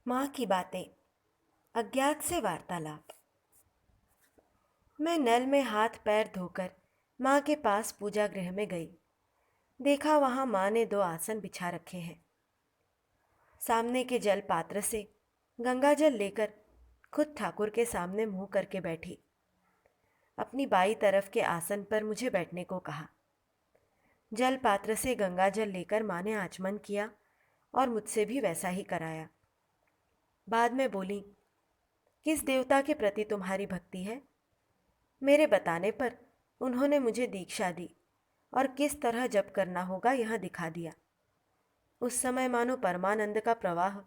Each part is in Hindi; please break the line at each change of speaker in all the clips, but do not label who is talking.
माँ की बातें। अज्ञात से वार्तालाप। मैं नल में हाथ पैर धोकर माँ के पास पूजा गृह में गई। देखा वहां माँ ने दो आसन बिछा रखे हैं। सामने के जल पात्र से गंगा जल लेकर खुद ठाकुर के सामने मुंह करके बैठी। अपनी बाई तरफ के आसन पर मुझे बैठने को कहा। जल पात्र से गंगा जल लेकर माँ ने आचमन किया और मुझसे भी वैसा ही कराया। बाद में बोली, किस देवता के प्रति तुम्हारी भक्ति है? मेरे बताने पर उन्होंने मुझे दीक्षा दी और किस तरह जप करना होगा यह दिखा दिया। उस समय मानो परमानंद का प्रवाह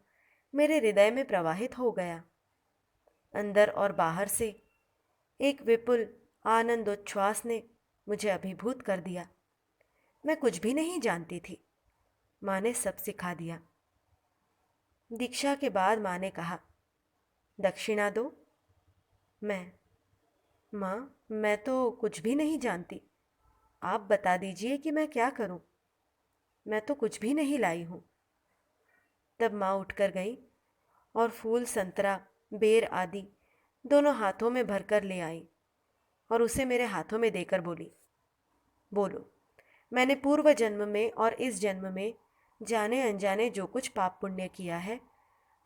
मेरे हृदय में प्रवाहित हो गया। अंदर और बाहर से एक विपुल आनंदोच्छ्वास ने मुझे अभिभूत कर दिया। मैं कुछ भी नहीं जानती थी। माँ ने सब सिखा दिया। दीक्षा के बाद माँ ने कहा, दक्षिणा दो। माँ, मैं तो कुछ भी नहीं जानती। आप बता दीजिए कि मैं क्या करूं। मैं तो कुछ भी नहीं लाई हूं। तब माँ उठकर गई और फूल, संतरा, बेर आदि दोनों हाथों में भरकर ले आई और उसे मेरे हाथों में देकर बोली, बोलो, मैंने पूर्व जन्म में और इस जन्म में जाने अनजाने जो कुछ पाप पुण्य किया है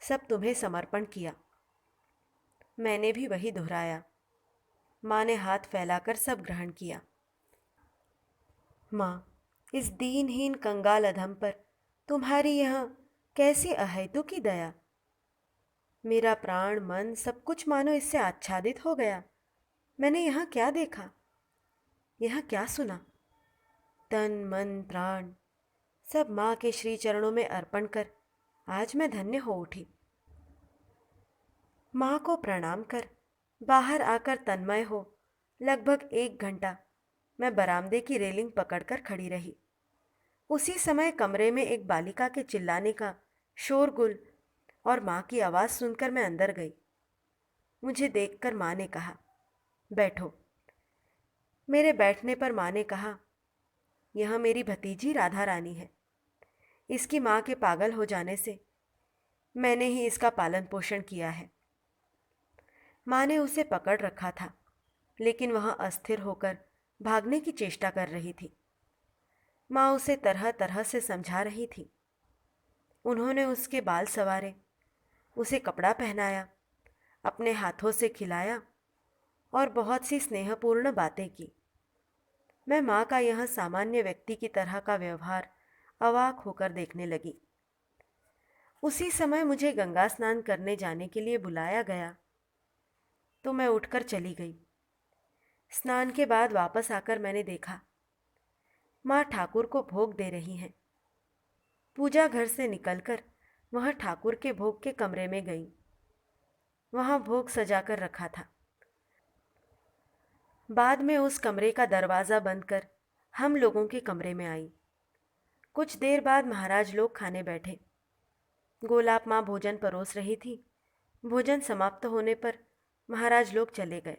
सब तुम्हें समर्पण किया। मैंने भी वही दोहराया। माँ ने हाथ फैलाकर सब ग्रहण किया। माँ, इस दीनहीन कंगाल अधम पर तुम्हारी यह कैसी अहेतु की दया। मेरा प्राण मन सब कुछ मानो इससे आच्छादित हो गया। मैंने यहाँ क्या देखा, यहाँ क्या सुना। तन मन प्राण सब माँ के श्री चरणों में अर्पण कर आज मैं धन्य हो उठी। माँ को प्रणाम कर बाहर आकर तन्मय हो लगभग 1 घंटा मैं बरामदे की रेलिंग पकड़कर खड़ी रही। उसी समय कमरे में एक बालिका के चिल्लाने का शोरगुल और माँ की आवाज़ सुनकर मैं अंदर गई। मुझे देखकर माँ ने कहा, बैठो। मेरे बैठने पर माँ ने कहा, यह मेरी भतीजी राधा रानी है। इसकी माँ के पागल हो जाने से मैंने ही इसका पालन पोषण किया है। माँ ने उसे पकड़ रखा था, लेकिन वह अस्थिर होकर भागने की चेष्टा कर रही थी। माँ उसे तरह तरह से समझा रही थी। उन्होंने उसके बाल संवारे, उसे कपड़ा पहनाया, अपने हाथों से खिलाया और बहुत सी स्नेहपूर्ण बातें की। मैं माँ का यह सामान्य व्यक्ति की तरह का व्यवहार अवाक होकर देखने लगी। उसी समय मुझे गंगा स्नान करने जाने के लिए बुलाया गया तो मैं उठकर चली गई। स्नान के बाद वापस आकर मैंने देखा माँ ठाकुर को भोग दे रही हैं। पूजा घर से निकलकर वह ठाकुर के भोग के कमरे में गई। वहां भोग सजाकर रखा था। बाद में उस कमरे का दरवाज़ा बंद कर हम लोगों के कमरे में आई। कुछ देर बाद महाराज लोग खाने बैठे। गोलाप माँ भोजन परोस रही थी। भोजन समाप्त होने पर महाराज लोग चले गए।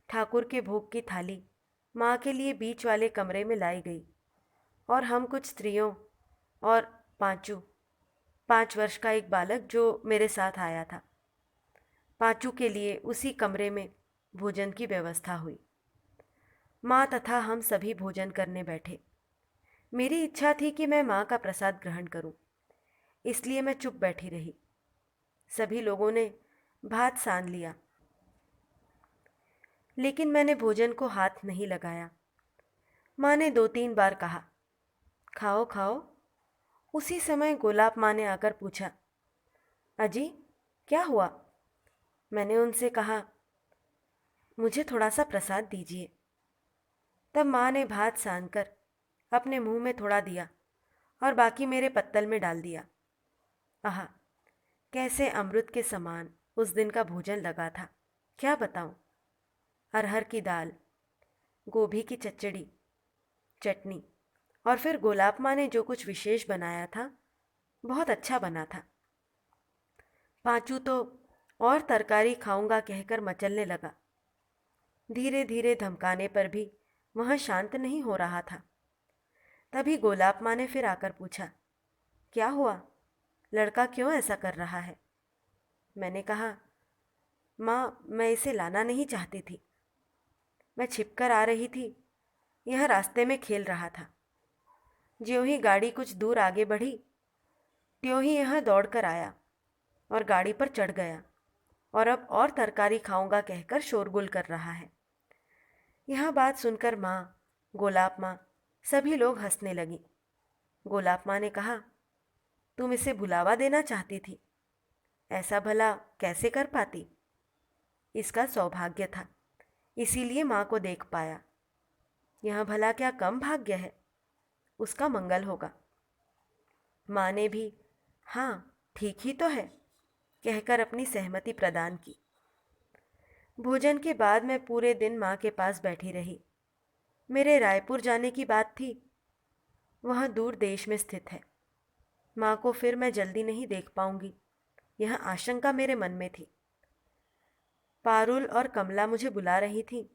ठाकुर के भोग की थाली माँ के लिए बीच वाले कमरे में लाई गई और हम कुछ स्त्रियों और पांचू, 5 वर्ष का एक बालक जो मेरे साथ आया था, पांचू के लिए उसी कमरे में भोजन की व्यवस्था हुई। माँ तथा हम सभी भोजन करने बैठे। मेरी इच्छा थी कि मैं माँ का प्रसाद ग्रहण करूं, इसलिए मैं चुप बैठी रही। सभी लोगों ने भात सान लिया, लेकिन मैंने भोजन को हाथ नहीं लगाया। माँ ने 2-3 बार कहा, खाओ खाओ। उसी समय गोलाप माँ ने आकर पूछा, अजी क्या हुआ? मैंने उनसे कहा, मुझे थोड़ा सा प्रसाद दीजिए। तब माँ ने भात सान कर अपने मुंह में थोड़ा दिया और बाकी मेरे पत्तल में डाल दिया। आहा, कैसे अमृत के समान उस दिन का भोजन लगा था, क्या बताऊं। अरहर की दाल, गोभी की चचड़ी, चटनी और फिर गोलाप माँ ने जो कुछ विशेष बनाया था बहुत अच्छा बना था। पांचू तो और तरकारी खाऊंगा कहकर मचलने लगा। धीरे धीरे धमकाने पर भी वह शांत नहीं हो रहा था। तभी गोलाप माँ ने फिर आकर पूछा, क्या हुआ? लड़का क्यों ऐसा कर रहा है? मैंने कहा, माँ, मैं इसे लाना नहीं चाहती थी। मैं छिपकर आ रही थी, यह रास्ते में खेल रहा था। ज्यों ही गाड़ी कुछ दूर आगे बढ़ी, त्यों ही यह दौड़कर आया और गाड़ी पर चढ़ गया और अब और तरकारी खाऊंगा कहकर शोरगुल कर रहा है। यह बात सुनकर माँ, गोलाब माँ, सभी लोग हंसने लगी। गोलाब माँ ने कहा, तुम इसे भुलावा देना चाहती थी, ऐसा भला कैसे कर पाती? इसका सौभाग्य था, इसीलिए माँ को देख पाया। यह भला क्या कम भाग्य है? उसका मंगल होगा। माँ ने भी हाँ, ठीक ही तो है कहकर अपनी सहमति प्रदान की। भोजन के बाद मैं पूरे दिन माँ के पास बैठी रही। मेरे रायपुर जाने की बात थी, वह दूर देश में स्थित है। माँ को फिर मैं जल्दी नहीं देख पाऊंगी, यह आशंका मेरे मन में थी। पारुल और कमला मुझे बुला रही थी,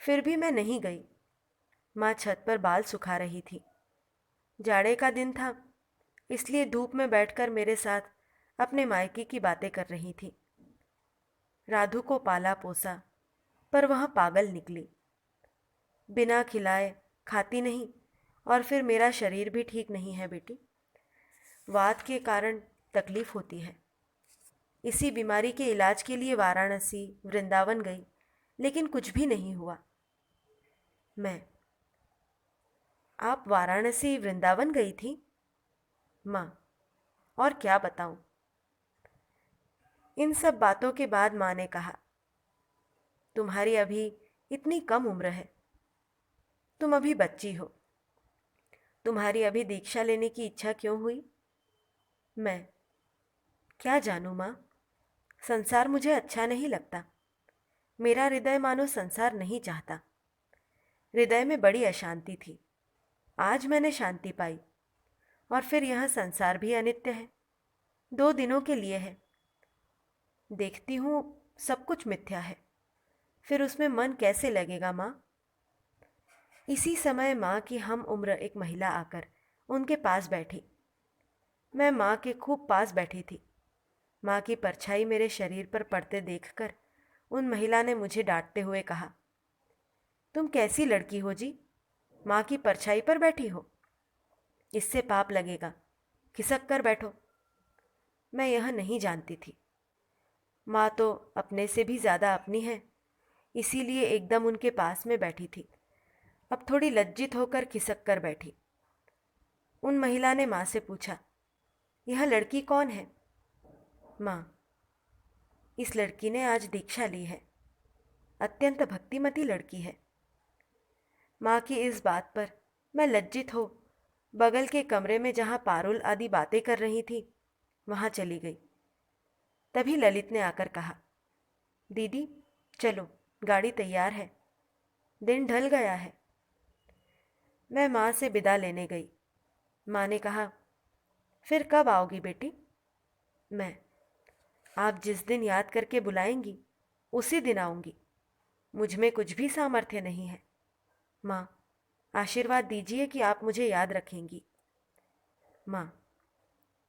फिर भी मैं नहीं गई। माँ छत पर बाल सुखा रही थी। जाड़े का दिन था, इसलिए धूप में बैठकर मेरे साथ अपने मायके की बातें कर रही थी। राधु को पाला पोसा, पर वह पागल निकली। बिना खिलाए खाती नहीं, और फिर मेरा शरीर भी ठीक नहीं है बेटी। वात के कारण तकलीफ होती है। इसी बीमारी के इलाज के लिए वाराणसी, वृंदावन गई, लेकिन कुछ भी नहीं हुआ। मैं, आप वाराणसी वृंदावन गई थी? माँ, और क्या बताऊं? इन सब बातों के बाद माँ ने कहा, तुम्हारी अभी इतनी कम उम्र है, तुम अभी बच्ची हो, तुम्हारी अभी दीक्षा लेने की इच्छा क्यों हुई? मैं, क्या जानूं माँ, संसार मुझे अच्छा नहीं लगता। मेरा हृदय मानो संसार नहीं चाहता। हृदय में बड़ी अशांति थी, आज मैंने शांति पाई। और फिर यह संसार भी अनित्य है, 2 दिनों के लिए है। देखती हूँ सब कुछ मिथ्या है, फिर उसमें मन कैसे लगेगा माँ? इसी समय माँ की हम उम्र एक महिला आकर उनके पास बैठी। मैं माँ के खूब पास बैठी थी। माँ की परछाई मेरे शरीर पर पड़ते देखकर उन महिला ने मुझे डांटते हुए कहा, तुम कैसी लड़की हो जी, माँ की परछाई पर बैठी हो? इससे पाप लगेगा, खिसक कर बैठो। मैं यह नहीं जानती थी। माँ तो अपने से भी ज़्यादा अपनी है, इसीलिए एकदम उनके पास में बैठी थी। अब थोड़ी लज्जित होकर खिसक कर बैठी। उन महिला ने माँ से पूछा, यह लड़की कौन है? माँ, इस लड़की ने आज दीक्षा ली है, अत्यंत भक्तिमती लड़की है। माँ की इस बात पर मैं लज्जित हो बगल के कमरे में जहाँ पारुल आदि बातें कर रही थी, वहाँ चली गई। तभी ललित ने आकर कहा, दीदी चलो, गाड़ी तैयार है, दिन ढल गया है। मैं माँ से विदा लेने गई। माँ ने कहा, फिर कब आओगी बेटी? मैं, आप जिस दिन याद करके बुलाएंगी उसी दिन आऊँगी। मुझ में कुछ भी सामर्थ्य नहीं है। माँ, आशीर्वाद दीजिए कि आप मुझे याद रखेंगी। माँ,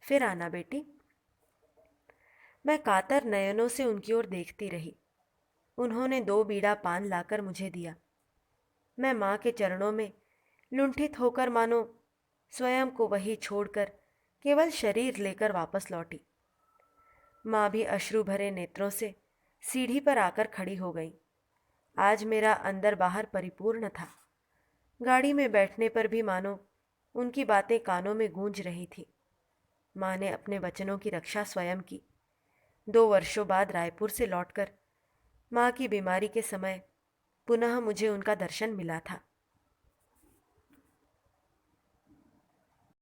फिर आना बेटी। मैं कातर नयनों से उनकी ओर देखती रही। उन्होंने 2 बीड़ा पान लाकर मुझे दिया। मैं माँ के चरणों में लुंठित होकर मानो स्वयं को वही छोड़कर केवल शरीर लेकर वापस लौटी। माँ भी अश्रु भरे नेत्रों से सीढ़ी पर आकर खड़ी हो गई। आज मेरा अंदर बाहर परिपूर्ण था। गाड़ी में बैठने पर भी मानो उनकी बातें कानों में गूंज रही थी। माँ ने अपने वचनों की रक्षा स्वयं की। 2 वर्षों बाद रायपुर से लौटकर माँ की बीमारी के समय पुनः मुझे उनका दर्शन मिला था।